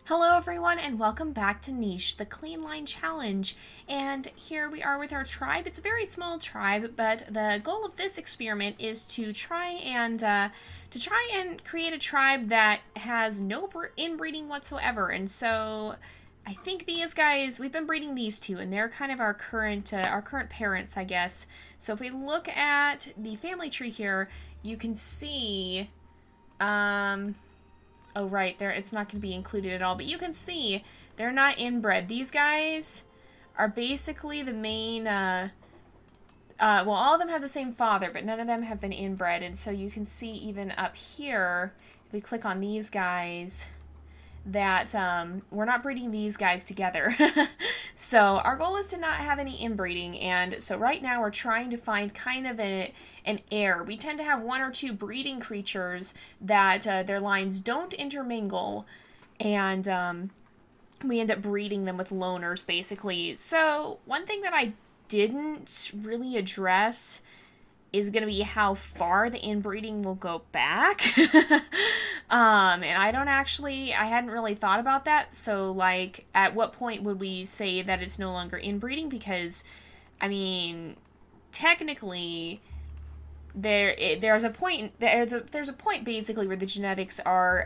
Hello everyone and welcome back to Niche, the Clean Line Challenge. And here we are with our tribe. It's a very small tribe, but the goal of this experiment is to try and create a tribe that has no inbreeding whatsoever. And so I think these guys, we've been breeding these two, and they're kind of our current parents, I guess. So if we look at the family tree here, you can see oh, right, there it's not going to be included at all. But you can see they're not inbred. These guys are basically the main, well, all of them have the same father, but none of them have been inbred. And so you can see even up here, if we click on these guys, that we're not breeding these guys together. So our goal is to not have any inbreeding, and so right now we're trying to find kind of an heir. We tend to have one or two breeding creatures that their lines don't intermingle, and we end up breeding them with loners, basically. So one thing that I didn't really address is going to be how far the inbreeding will go back. And I hadn't really thought about that. So, like, at what point would we say that it's no longer inbreeding? Because, I mean, technically, there's a point basically where the genetics are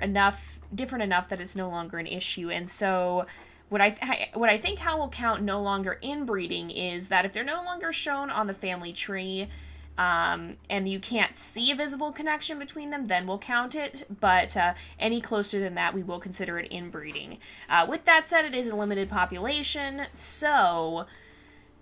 different enough that it's no longer an issue. And so what I think how we'll count no longer inbreeding is that if they're no longer shown on the family tree, and you can't see a visible connection between them, then we'll count it, but any closer than that, we will consider it inbreeding. With that said, it is a limited population, so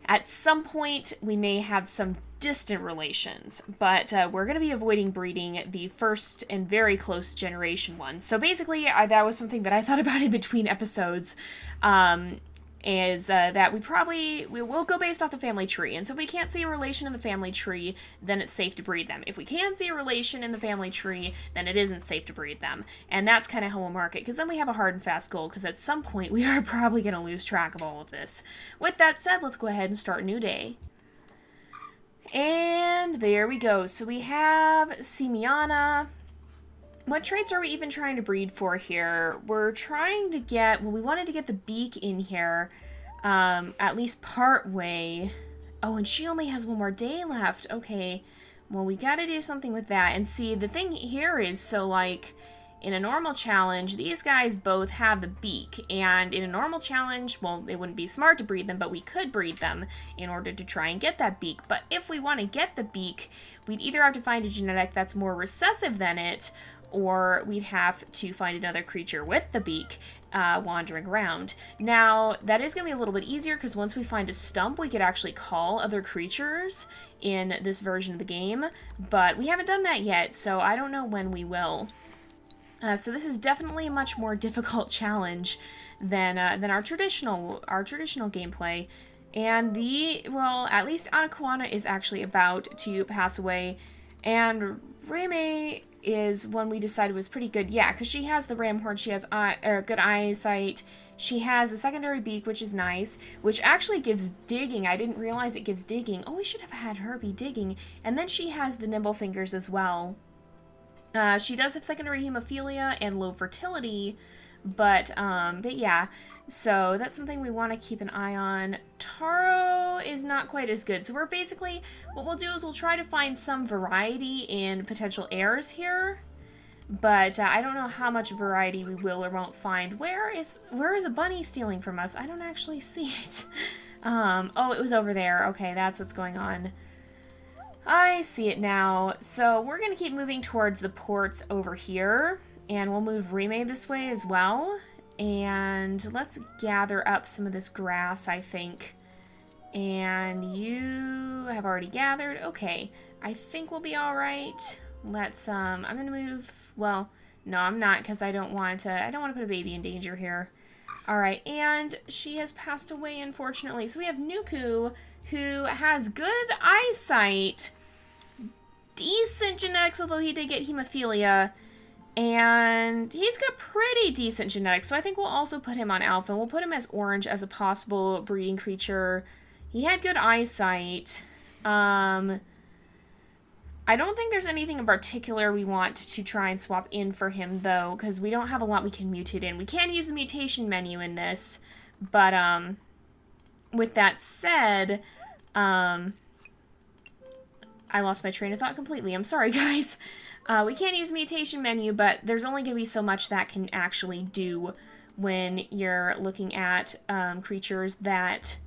at some point, we may have some distant relations, but we're going to be avoiding breeding the first and very close generation ones. So basically, that was something that I thought about in between episodes, is that we will go based off the family tree. And so if we can't see a relation in the family tree, then it's safe to breed them. If we can see a relation in the family tree, then it isn't safe to breed them. And that's kind of how we'll mark it, because then we have a hard and fast goal, because at some point we are probably going to lose track of all of this. With that said, let's go ahead and start a new day. And there we go. So we have Simiana. What traits are we even trying to breed for here? We're trying to get, well, we wanted to get the beak in here, at least part way. Oh, and she only has one more day left. Okay, well, we gotta do something with that. And see, the thing here is, so, like, in a normal challenge, these guys both have the beak. And in a normal challenge, well, it wouldn't be smart to breed them, but we could breed them in order to try and get that beak. But if we want to get the beak, we'd either have to find a genetic that's more recessive than it, or we'd have to find another creature with the beak wandering around. Now, that is going to be a little bit easier, because once we find a stump, we could actually call other creatures in this version of the game, but we haven't done that yet, so I don't know when we will. So this is definitely a much more difficult challenge than our traditional gameplay. And at least Anaquana is actually about to pass away, and Reme is one we decided was pretty good. Yeah, because she has the ram horn, she has good eyesight, she has the secondary beak, which is nice, which actually gives digging. I didn't realize it gives digging. Oh, we should have had her be digging. And then she has the nimble fingers as well. She does have secondary hemophilia and low fertility, but yeah, so that's something we want to keep an eye on. Taro is not quite as good, so we're basically, what we'll do is we'll try to find some variety in potential heirs here, but I don't know how much variety we will or won't find. Where is a bunny stealing from us? I don't actually see it. Oh, it was over there. Okay, that's what's going on. I see it now. So we're going to keep moving towards the ports over here, and we'll move Reme this way as well. And let's gather up some of this grass, I think. And you have already gathered. Okay, I think we'll be all right. Let's, I'm going to move, well, no, I'm not, because I don't want to put a baby in danger here. All right, and she has passed away, unfortunately. So we have Nuku, who has good eyesight, decent genetics, although he did get hemophilia, and he's got pretty decent genetics, so I think we'll also put him on alpha. We'll put him as orange as a possible breeding creature. He had good eyesight. I don't think there's anything in particular we want to try and swap in for him, though, because we don't have a lot we can mutate in. We can use the mutation menu in this, but, with that said, I lost my train of thought completely. I'm sorry, guys. We can't use the mutation menu, but there's only going to be so much that can actually do when you're looking at creatures that...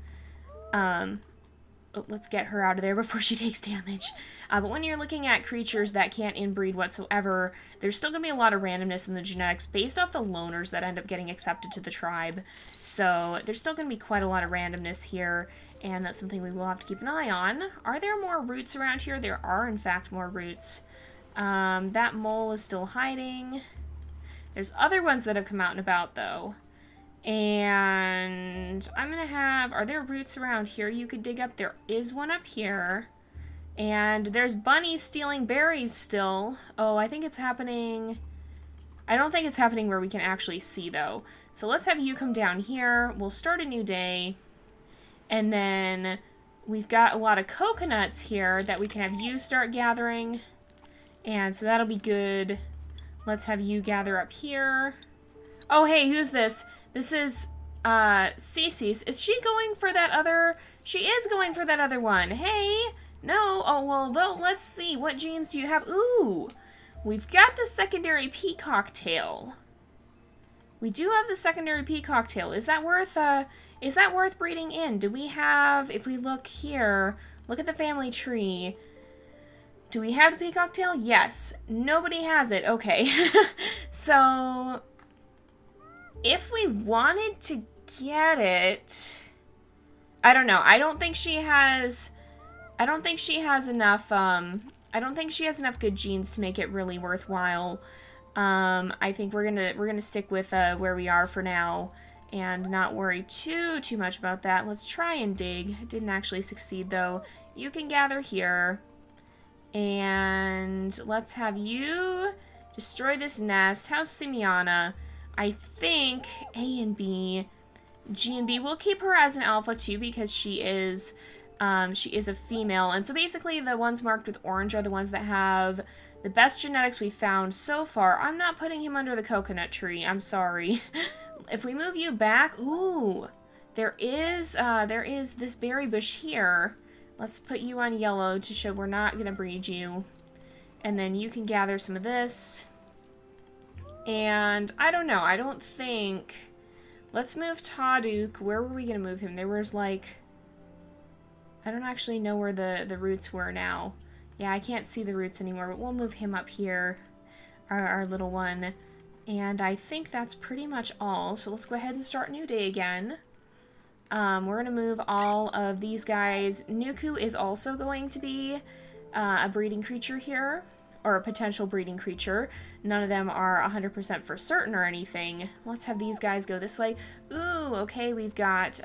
Oh, let's get her out of there before she takes damage. But when you're looking at creatures that can't inbreed whatsoever, there's still going to be a lot of randomness in the genetics based off the loners that end up getting accepted to the tribe. So there's still going to be quite a lot of randomness here, and that's something we will have to keep an eye on. Are there more roots around here? There are, in fact, more roots. That mole is still hiding. There's other ones that have come out and about, though. And I'm going to have... Are there roots around here you could dig up? There is one up here. And there's bunnies stealing berries still. Oh, I think it's happening... I don't think it's happening where we can actually see, though. So let's have you come down here. We'll start a new day. And then we've got a lot of coconuts here that we can have you start gathering. And so that'll be good. Let's have you gather up here. Oh, hey, who's this? This is, Cece's. Is she going for that other... She is going for that other one. Hey! No. Oh, well, though, let's see. What genes do you have? Ooh! We've got the secondary peacock tail. We do have the secondary peacock tail. Is that worth breeding in? Do we have... If we look here, look at the family tree. Do we have the peacock tail? Yes. Nobody has it. Okay. So... If we wanted to get it, I don't know. I don't think she has enough, I don't think she has enough good genes to make it really worthwhile. I think we're gonna stick with, where we are for now and not worry too much about that. Let's try and dig. Didn't actually succeed, though. You can gather here. And let's have you destroy this nest. How's Simeona? I think A and B, G and B, we'll keep her as an alpha too because she is a female. And so basically the ones marked with orange are the ones that have the best genetics we've found so far. I'm not putting him under the coconut tree. I'm sorry. If we move you back, ooh, there is this berry bush here. Let's put you on yellow to show we're not going to breed you. And then you can gather some of this. And I don't know, I don't think... Let's move Taduk. Where were we going to move him? There was like... I don't actually know where the roots were now. Yeah, I can't see the roots anymore, but we'll move him up here, our little one. And I think that's pretty much all. So let's go ahead and start New Day again. We're going to move all of these guys. Nuku is also going to be a breeding creature here. Or a potential breeding creature. None of them are 100% for certain or anything. Let's have these guys go this way. Ooh, okay, we've got,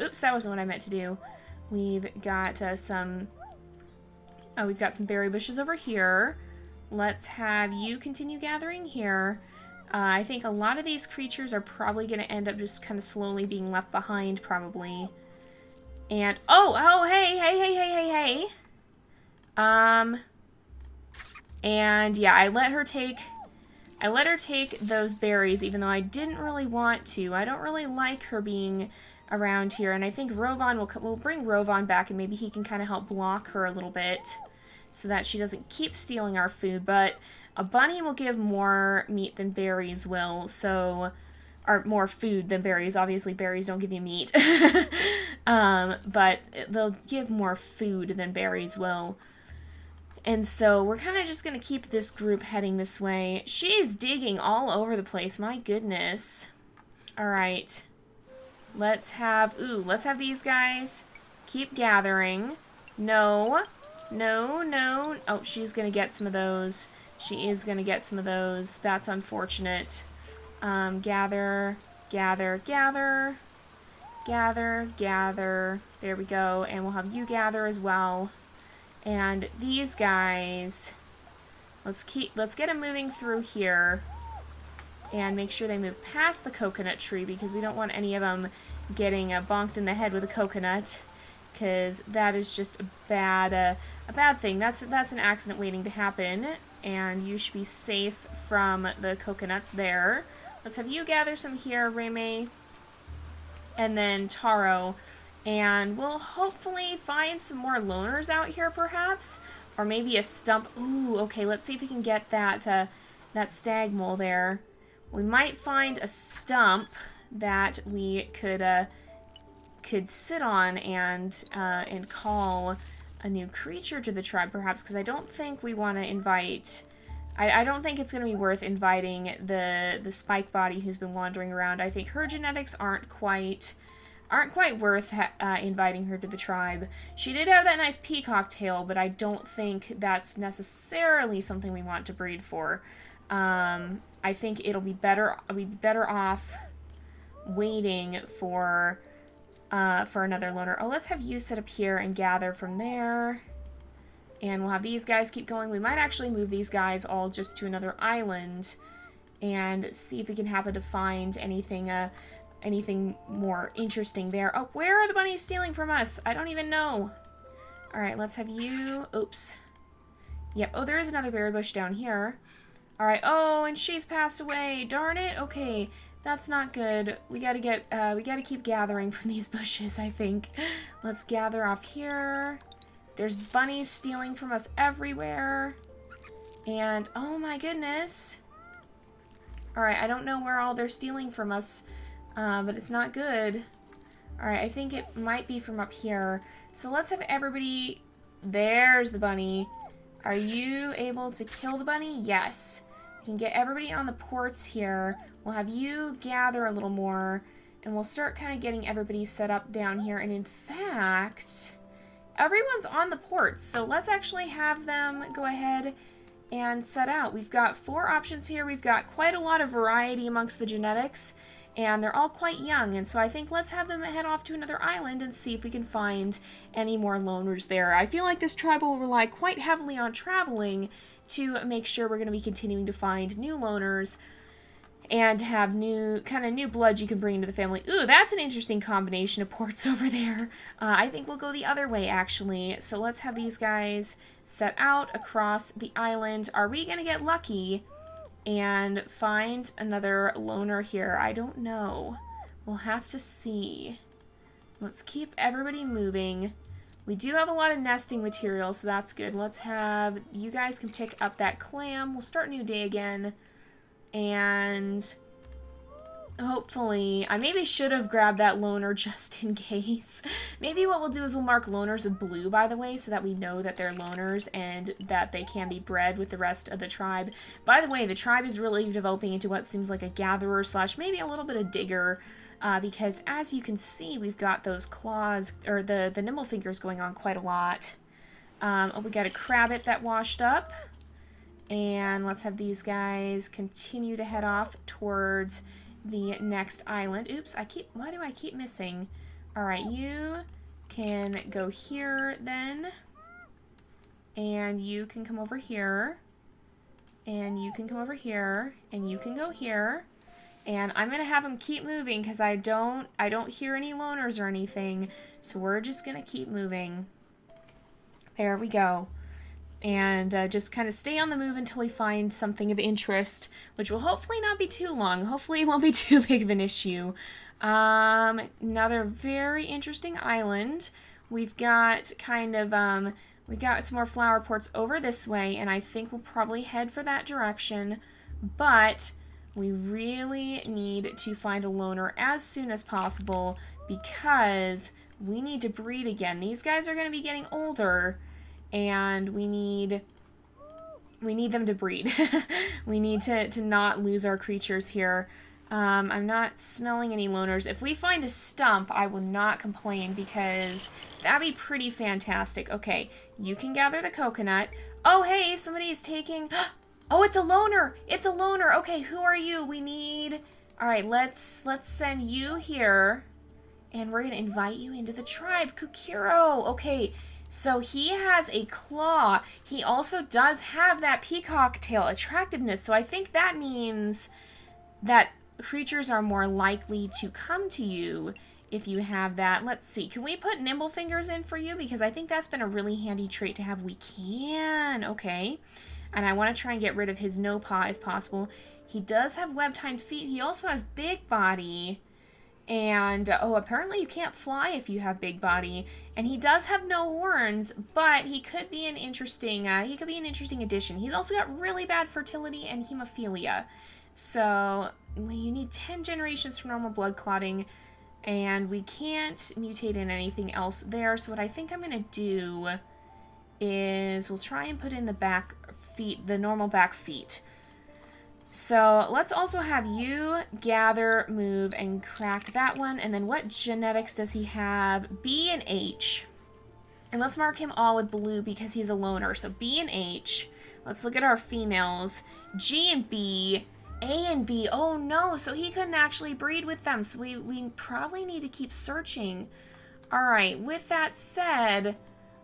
oops, that wasn't what I meant to do. We've got we've got some berry bushes over here. Let's have you continue gathering here. I think a lot of these creatures are probably going to end up just kind of slowly being left behind, probably. And, oh, hey. And yeah, I let her take those berries, even though I didn't really want to. I don't really like her being around here, and I think Rovan we'll bring Rovan back, and maybe he can kind of help block her a little bit, so that she doesn't keep stealing our food. But a bunny will give more meat than berries will, so... Or more food than berries. Obviously, berries don't give you meat. But they'll give more food than berries will. And so we're kind of just going to keep this group heading this way. She's digging all over the place. My goodness. All right. Let's have these guys keep gathering. No. Oh, she's going to get some of those. She is going to get some of those. That's unfortunate. Gather. There we go. And we'll have you gather as well. And these guys, let's get them moving through here and make sure they move past the coconut tree because we don't want any of them getting bonked in the head with a coconut. because that is just a bad thing. That's an accident waiting to happen, and you should be safe from the coconuts there. Let's have you gather some here, Reme, and then Taro, and we'll hopefully find some more loners out here, perhaps, or maybe a stump. Ooh, okay, let's see if we can get that that stag mole there. We might find a stump that we could sit on and call a new creature to the tribe, perhaps, because I don't think we want to invite. I don't think it's going to be worth inviting the spike body who's been wandering around. I think her genetics aren't quite worth inviting her to the tribe. She did have that nice peacock tail, but I don't think that's necessarily something we want to breed for. I think it'll be better. We'd be better off waiting for another loner. Oh, let's have you sit up here and gather from there. And we'll have these guys keep going. We might actually move these guys all just to another island and see if we can happen to find anything more interesting there. Oh, where are the bunnies stealing from us? I don't even know. All right, let's have you. Oops. Yep. Oh, there is another berry bush down here. All right. Oh, and she's passed away. Darn it. Okay. That's not good. We gotta keep gathering from these bushes, I think. Let's gather off here. There's bunnies stealing from us everywhere. And, oh my goodness. Alright, I don't know where all they're stealing from us, but it's not good. Alright, I think it might be from up here. So let's have everybody... There's the bunny. Are you able to kill the bunny? Yes. We can get everybody on the ports here. We'll have you gather a little more, and we'll start kind of getting everybody set up down here. And in fact... Everyone's on the ports, so let's actually have them go ahead and set out. We've got 4 options here. We've got quite a lot of variety amongst the genetics, and they're all quite young, and so I think let's have them head off to another island and see if we can find any more loners there. I feel like this tribe will rely quite heavily on traveling to make sure we're going to be continuing to find new loners and have new blood you can bring into the family. Ooh, that's an interesting combination of ports over there. I think we'll go the other way, actually. So let's have these guys set out across the island. Are we going to get lucky and find another loner here? I don't know. We'll have to see. Let's keep everybody moving. We do have a lot of nesting material, so that's good. Let's have... You guys can pick up that clam. We'll start a new day again. And hopefully, I maybe should have grabbed that loner just in case. Maybe what we'll do is we'll mark loners with blue, by the way, so that we know that they're loners and that they can be bred with the rest of the tribe. By the way, the tribe is really developing into what seems like a gatherer / maybe a little bit of digger, because as you can see, we've got those claws, or the nimble fingers going on quite a lot. Oh, we got a crabbit that washed up. And let's have these guys continue to head off towards the next island. Oops, why do I keep missing? Alright, you can go here then. And you can come over here. And you can come over here. And you can go here. And I'm going to have them keep moving because I don't hear any loners or anything. So we're just going to keep moving. There we go. And just kind of stay on the move until we find something of interest, which will hopefully not be too long. Hopefully it won't be too big of an issue. Another very interesting island. We've got we got some more flower ports over this way, and I think we'll probably head for that direction. But we really need to find a loner as soon as possible because we need to breed again. These guys are going to be getting older. And we need them to breed. We need to not lose our creatures here. I'm not smelling any loners. If we find a stump, I will not complain because that'd be pretty fantastic. Okay, you can gather the coconut. Oh, hey, somebody's taking... Oh, it's a loner! It's a loner! Okay, who are you? We need... Alright, let's send you here. And we're going to invite you into the tribe. Kukiro! Okay, so he has a claw. He also does have that peacock tail attractiveness. So I think that means that creatures are more likely to come to you if you have that. Let's see. Can we put nimble fingers in for you? Because I think that's been a really handy trait to have. We can. Okay. And I want to try and get rid of his no paw if possible. He does have webbed hind feet. He also has big body. And, oh, apparently you can't fly if you have big body. And he does have no horns, but he could be an interesting, addition. He's also got really bad fertility and hemophilia. So, you need 10 generations for normal blood clotting. And we can't mutate in anything else there. So what I think I'm going to do is we'll try and put in the back feet, the normal back feet. So let's also have you gather, move, and crack that one. And then what genetics does he have? B and H. And let's mark him all with blue because he's a loner. So B and H. Let's look at our females. G and B. A and B. Oh no, so he couldn't actually breed with them. So we probably need to keep searching. All right, with that said,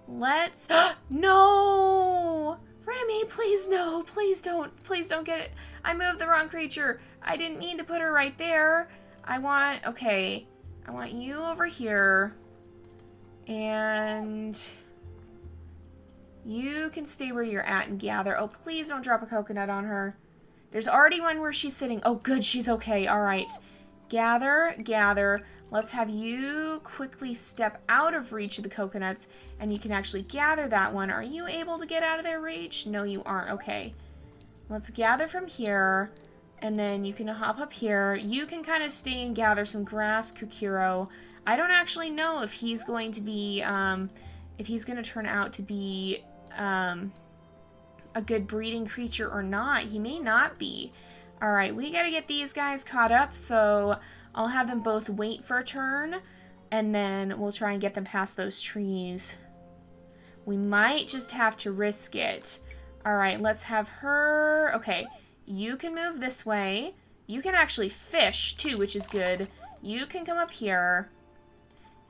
let's... No! Remy, please no. Please don't get it. I moved the wrong creature. I didn't mean to put her right there. I want you over here. And you can stay where you're at and gather. Oh, please don't drop a coconut on her. There's already one where she's sitting. Oh, good, she's okay. All right. Gather, gather. Let's have you quickly step out of reach of the coconuts, and you can actually gather that one. Are you able to get out of their reach? No, you aren't. Okay. Let's gather from here, and then you can hop up here. You can kind of stay and gather some grass, Kukiro. I don't actually know if he's going to be, if he's going to turn out to be, a good breeding creature or not. He may not be. All right, we got to get these guys caught up, so I'll have them both wait for a turn, and then we'll try and get them past those trees. We might just have to risk it. All right, let's have her... Okay, you can move this way. You can actually fish, too, which is good. You can come up here.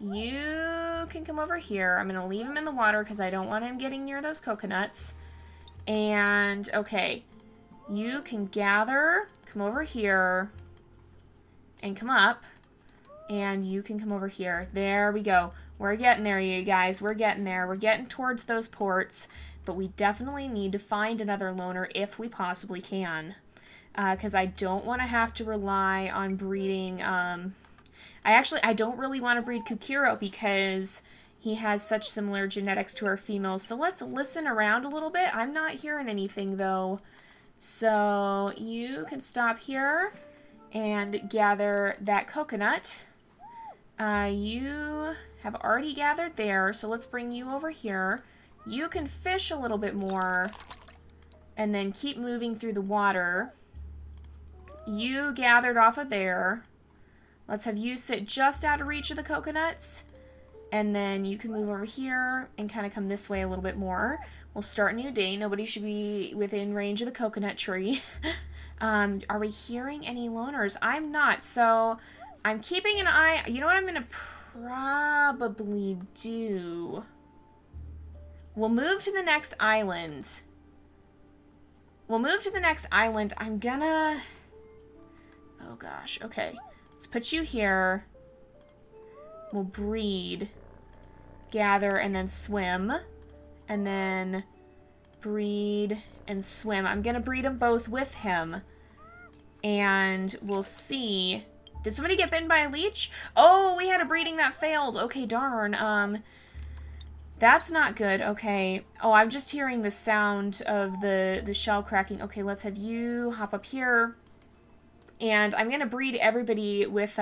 You can come over here. I'm going to leave him in the water because I don't want him getting near those coconuts. And, okay, you can gather, come over here, and come up, and you can come over here. There we go. We're getting there, you guys. We're getting there. We're getting towards those ports, but we definitely need to find another loner if we possibly can, because I don't want to have to rely on breeding. I don't really want to breed Kukiro because he has such similar genetics to our females. So let's listen around a little bit. I'm not hearing anything, though. So you can stop here and gather that coconut. You have already gathered there, so let's bring you over here. You can fish a little bit more and then keep moving through the water. You gathered off of there. Let's have you sit just out of reach of the coconuts. And then you can move over here and kind of come this way a little bit more. We'll start a new day. Nobody should be within range of the coconut tree. Are we hearing any loners? I'm not. So I'm keeping an eye. You know what I'm going to probably do? We'll move to the next island. I'm gonna... Oh gosh. Okay. Let's put you here. We'll breed. Gather and then swim. And then breed and swim. I'm going to breed them both with him. And we'll see. Did somebody get bitten by a leech? Oh, we had a breeding that failed. Okay, darn. That's not good. Okay. Oh, I'm just hearing the sound of the shell cracking. Okay, let's have you hop up here. And I'm going to breed everybody with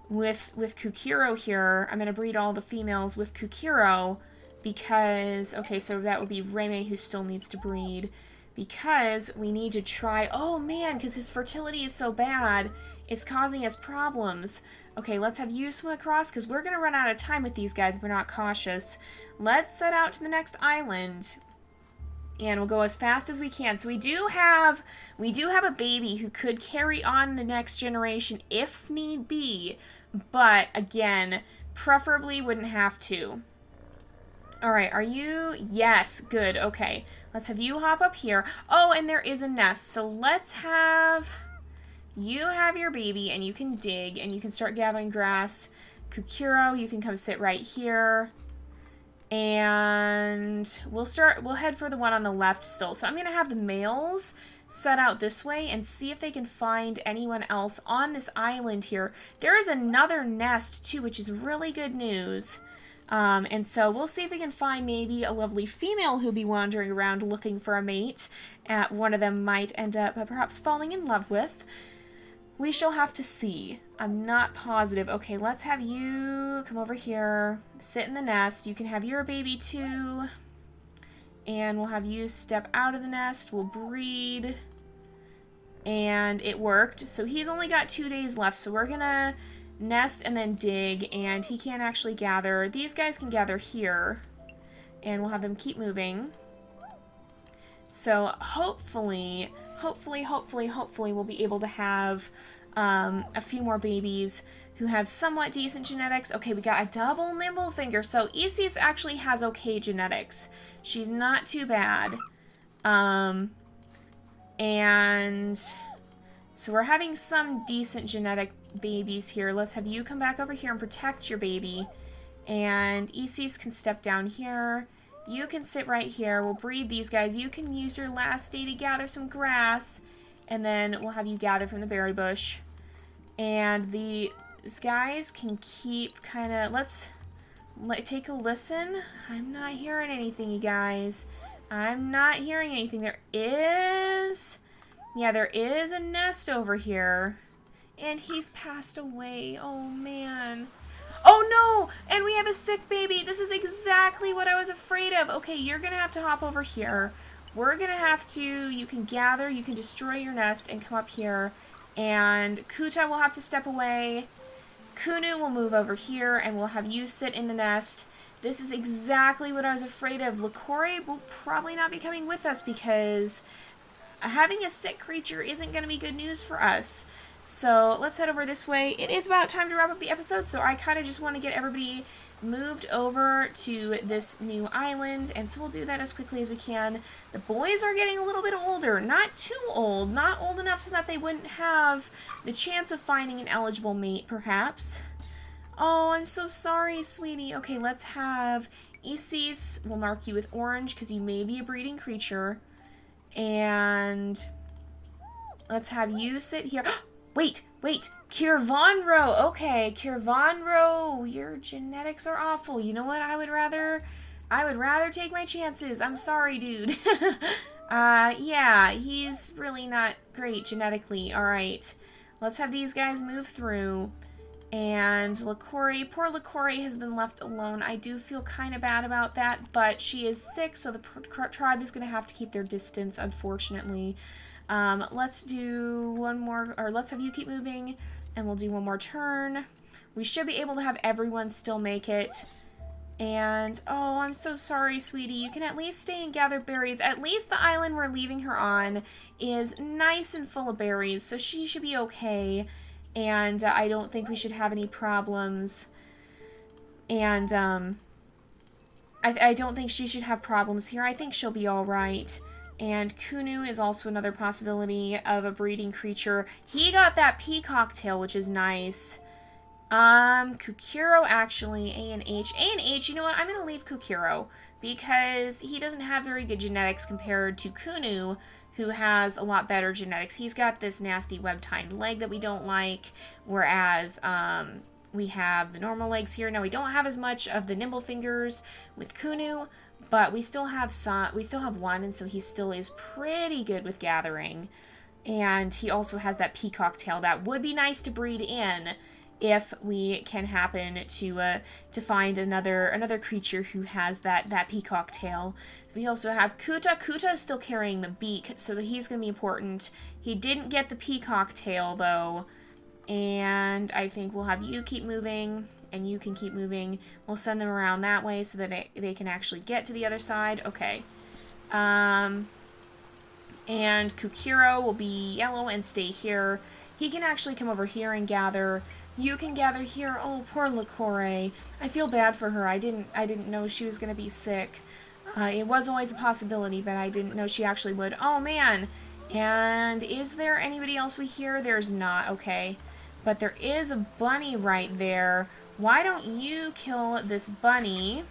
Kukiro here. I'm going to breed all the females with Kukiro because, okay, so that would be Reime who still needs to breed because we need to try, oh man, because his fertility is so bad, it's causing us problems. Okay, let's have you swim across because we're going to run out of time with these guys if we're not cautious. Let's set out to the next island. And we'll go as fast as we can. So we do have a baby who could carry on the next generation if need be. But again, preferably wouldn't have to. Alright, are you? Yes, good, okay. Let's have you hop up here. Oh, and there is a nest. So let's have you have your baby and you can dig and you can start gathering grass. Kukuro, you can come sit right here. And we'll head for the one on the left still. So I'm going to have the males set out this way and see if they can find anyone else on this island here. There is another nest too, which is really good news. And so we'll see if we can find maybe a lovely female who'll be wandering around looking for a mate. One of them might end up perhaps falling in love with. We shall have to see. I'm not positive. Okay, let's have you come over here, sit in the nest. You can have your baby too. And we'll have you step out of the nest. We'll breed. And it worked. So he's only got 2 days left. So we're going to nest and then dig. And he can't actually gather. These guys can gather here. And we'll have them keep moving. So hopefully we'll be able to have a few more babies who have somewhat decent genetics. Okay, we got a double nimble finger. So Isis actually has okay genetics. She's not too bad. And so we're having some decent genetic babies here. Let's have you come back over here and protect your baby. And Isis can step down here. You can sit right here. We'll breed these guys. You can use your last day to gather some grass. And then we'll have you gather from the berry bush. And these guys can keep kind of... Let's take a listen. I'm not hearing anything, you guys. I'm not hearing anything. There is... Yeah, there is a nest over here. And he's passed away. Oh, man. Oh no! And we have a sick baby. This is exactly what I was afraid of. Okay, you're gonna have to hop over here. We're gonna have to, you can gather, you can destroy your nest and come up here. And Kuta will have to step away. Kunu will move over here and we'll have you sit in the nest. This is exactly what I was afraid of. Lakore will probably not be coming with us because having a sick creature isn't gonna be good news for us. So let's head over this way. It is about time to wrap up the episode, so I kind of just want to get everybody moved over to this new island, and so we'll do that as quickly as we can. The boys are getting a little bit older. Not too old. Not old enough so that they wouldn't have the chance of finding an eligible mate, perhaps. Oh, I'm so sorry, sweetie. Okay, let's have Isis. We'll mark you with orange because you may be a breeding creature. And let's have you sit here. Wait, Kirvanro. Okay, Kirvanro, your genetics are awful. You know what? I would rather take my chances. I'm sorry, dude. Yeah, he's really not great genetically. All right, let's have these guys move through. And Lakore, poor Lakore has been left alone. I do feel kind of bad about that, but she is sick, so the tribe is going to have to keep their distance, unfortunately. Let's do one more, or let's have you keep moving, and we'll do one more turn. We should be able to have everyone still make it. And, oh, I'm so sorry, sweetie. You can at least stay and gather berries. At least the island we're leaving her on is nice and full of berries, so she should be okay. And I don't think we should have any problems. And, I don't think she should have problems here. I think she'll be all right. And Kunu is also another possibility of a breeding creature. He got that peacock tail, which is nice. Kukuro, actually, A and H, you know what? I'm going to leave Kukuro because he doesn't have very good genetics compared to Kunu, who has a lot better genetics. He's got this nasty web-tined leg that we don't like, whereas, we have the normal legs here. Now, we don't have as much of the nimble fingers with Kunu, but we still have one, and so he still is pretty good with gathering. And he also has that peacock tail that would be nice to breed in if we can happen to find another creature who has that peacock tail. We also have Kuta. Kuta is still carrying the beak, so that he's going to be important. He didn't get the peacock tail, though. And I think we'll have you keep moving, and you can keep moving. We'll send them around that way so that they can actually get to the other side. Okay. And Kukuro will be yellow and stay here. He can actually come over here and gather. You can gather here. Oh, poor Lakore. I feel bad for her. I didn't know she was going to be sick. It was always a possibility, but I didn't know she actually would. Oh, man. And is there anybody else we hear? There's not. Okay. But there is a bunny right there. Why don't you kill this bunny,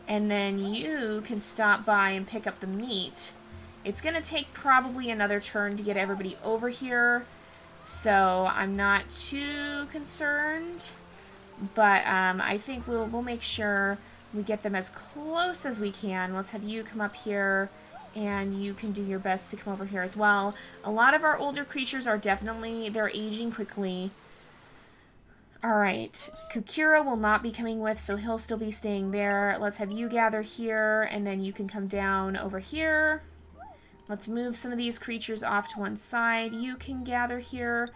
and then you can stop by and pick up the meat. It's going to take probably another turn to get everybody over here, so I'm not too concerned. But I think we'll make sure we get them as close as we can. Let's have you come up here, and you can do your best to come over here as well. A lot of our older creatures are definitely, they're aging quickly. Alright, Kukira will not be coming with, so he'll still be staying there. Let's have you gather here, and then you can come down over here. Let's move some of these creatures off to one side. You can gather here,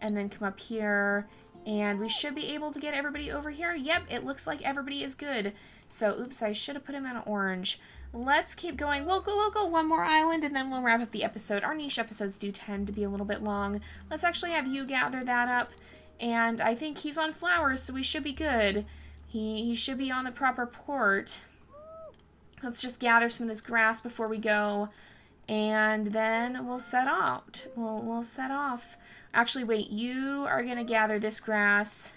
and then come up here. And we should be able to get everybody over here. Yep, it looks like everybody is good. So, oops, I should have put him on orange. Let's keep going. We'll go one more island, and then we'll wrap up the episode. Our niche episodes do tend to be a little bit long. Let's actually have you gather that up. And I think he's on flowers, so we should be good. He should be on the proper port. Let's just gather some of this grass before we go. And then we'll set out. We'll set off. Actually, wait, you are going to gather this grass.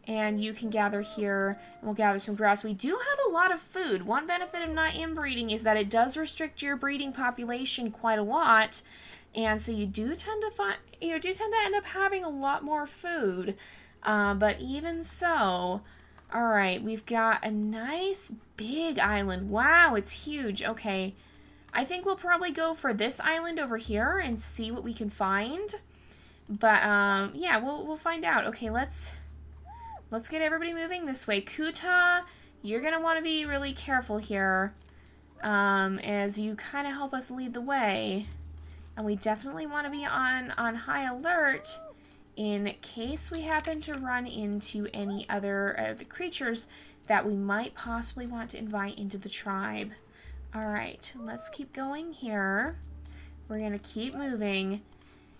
And you can gather here. And we'll gather some grass. We do have a lot of food. One benefit of not inbreeding is that it does restrict your breeding population quite a lot. And so you do tend to end up having a lot more food. But even so, all right, we've got a nice big island. Wow, it's huge. Okay, I think we'll probably go for this island over here and see what we can find. But yeah, we'll find out. Okay, let's get everybody moving this way. Kuta, you're gonna want to be really careful here, as you kind of help us lead the way. And we definitely want to be on high alert in case we happen to run into any other of the creatures that we might possibly want to invite into the tribe. Alright, let's keep going here. We're going to keep moving.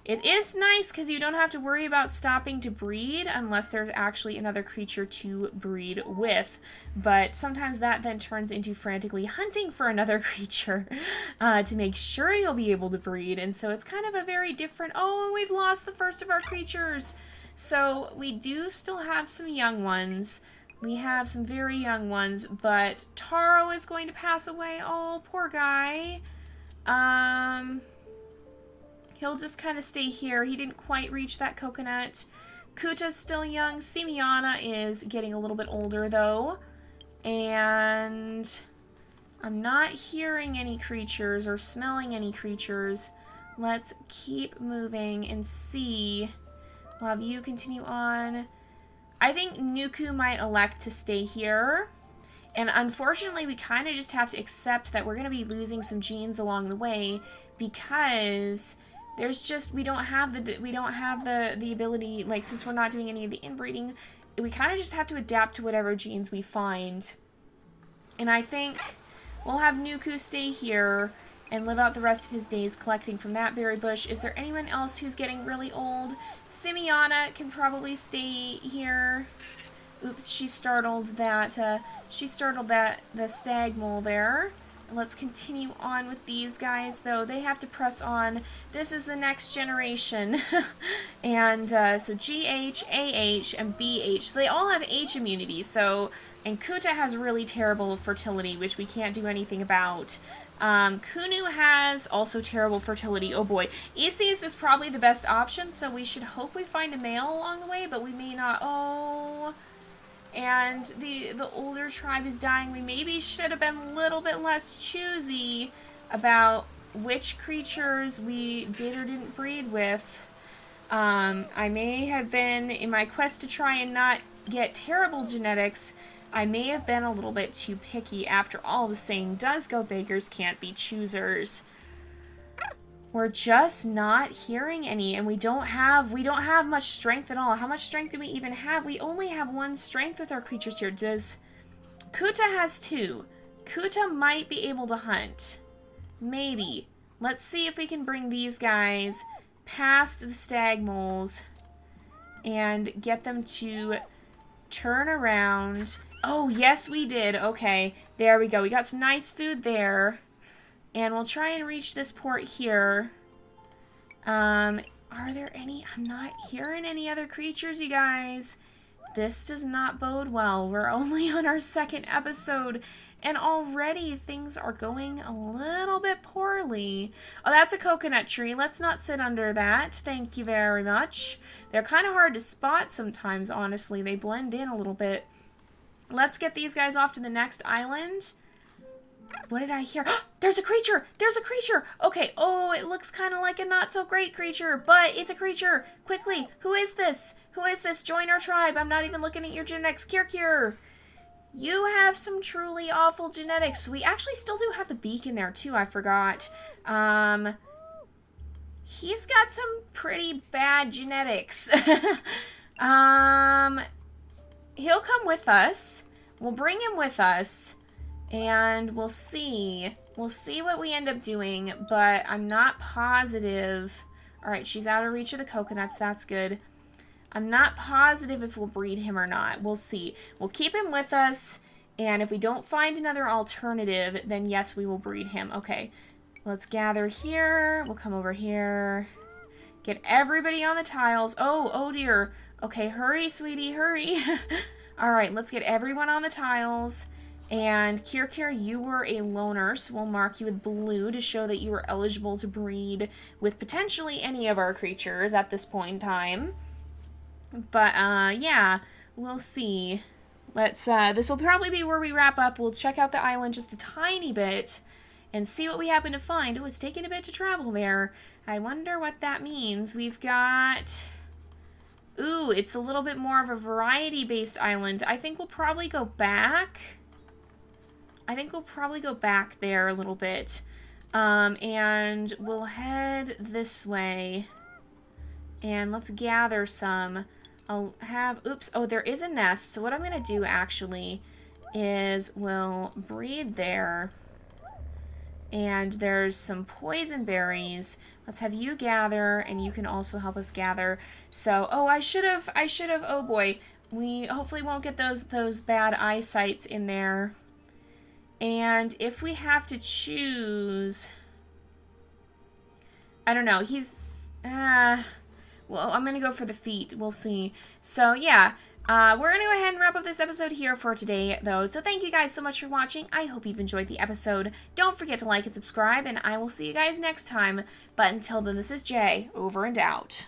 It is nice because you don't have to worry about stopping to breed unless there's actually another creature to breed with. But sometimes that then turns into frantically hunting for another creature to make sure you'll be able to breed. And so it's kind of a very different... Oh, and we've lost the first of our creatures. So we do still have some young ones. We have some very young ones, but Taro is going to pass away. Oh, poor guy. He'll just kind of stay here. He didn't quite reach that coconut. Kuta's still young. Simiana is getting a little bit older, though. And I'm not hearing any creatures or smelling any creatures. Let's keep moving and see. We'll have you continue on. I think Nuku might elect to stay here. And unfortunately, we kind of just have to accept that we're going to be losing some genes along the way because... there's just, we don't have the ability, like, since we're not doing any of the inbreeding, we kind of just have to adapt to whatever genes we find. And I think we'll have Nuku stay here and live out the rest of his days collecting from that berry bush. Is there anyone else who's getting really old? Simiana can probably stay here. Oops, she startled the stag mole there. Let's continue on with these guys, though. They have to press on. This is the next generation. And so GH, AH, and BH. They all have H immunity, so... And Kuta has really terrible fertility, which we can't do anything about. Kunu has also terrible fertility. Oh boy. Isis is probably the best option, so we should hope we find a male along the way, but we may not. Oh... And the older tribe is dying. We maybe should have been a little bit less choosy about which creatures we did or didn't breed with. I may have been, in my quest to try and not get terrible genetics, I may have been a little bit too picky. After all, the saying does go, beggars can't be choosers. We're just not hearing any, and we don't have much strength at all. How much strength do we even have? We only have 1 strength with our creatures here. Kuta has 2. Kuta might be able to hunt. Maybe. Let's see if we can bring these guys past the stag moles and get them to turn around. Oh, yes, we did. Okay, there we go. We got some nice food there. And we'll try and reach this port here. Are there any? I'm not hearing any other creatures, you guys. This does not bode well. We're only on our second episode, and already things are going a little bit poorly. Oh, that's a coconut tree. Let's not sit under that. Thank you very much. They're kind of hard to spot sometimes, honestly. They blend in a little bit. Let's get these guys off to the next island. What did I hear? There's a creature! There's a creature! Okay, oh, it looks kind of like a not-so-great creature, but it's a creature! Quickly, who is this? Who is this? Join our tribe. I'm not even looking at your genetics. Kirkir! You have some truly awful genetics. We actually still do have the beak in there, too. I forgot. He's got some pretty bad genetics. He'll come with us. We'll bring him with us. And we'll see. We'll see what we end up doing, but I'm not positive. Alright, she's out of reach of the coconuts. That's good. I'm not positive if we'll breed him or not. We'll see. We'll keep him with us, and if we don't find another alternative, then yes, we will breed him. Okay, let's gather here. We'll come over here. Get everybody on the tiles. Oh dear. Okay, hurry, sweetie, hurry. Alright, let's get everyone on the tiles. And Kirkir, you were a loner, so we'll mark you with blue to show that you were eligible to breed with potentially any of our creatures at this point in time. But, yeah, we'll see. Let's, this will probably be where we wrap up. We'll check out the island just a tiny bit and see what we happen to find. Oh, it's taking a bit to travel there. I wonder what that means. We've got... Ooh, it's a little bit more of a variety-based island. I think we'll probably go back... I think we'll probably go back there a little bit. And we'll head this way. And let's gather some. I'll have... Oops. Oh, there is a nest. So what I'm going to do, actually, is we'll breed there. And there's some poison berries. Let's have you gather, and you can also help us gather. So, oh, I should have... Oh, boy. We hopefully won't get those bad eyesights in there. And if we have to choose... I don't know. He's... well, I'm going to go for the feet. We'll see. So, yeah. We're going to go ahead and wrap up this episode here for today, though. So, thank you guys so much for watching. I hope you've enjoyed the episode. Don't forget to like and subscribe, and I will see you guys next time. But until then, this is Jay, over and out.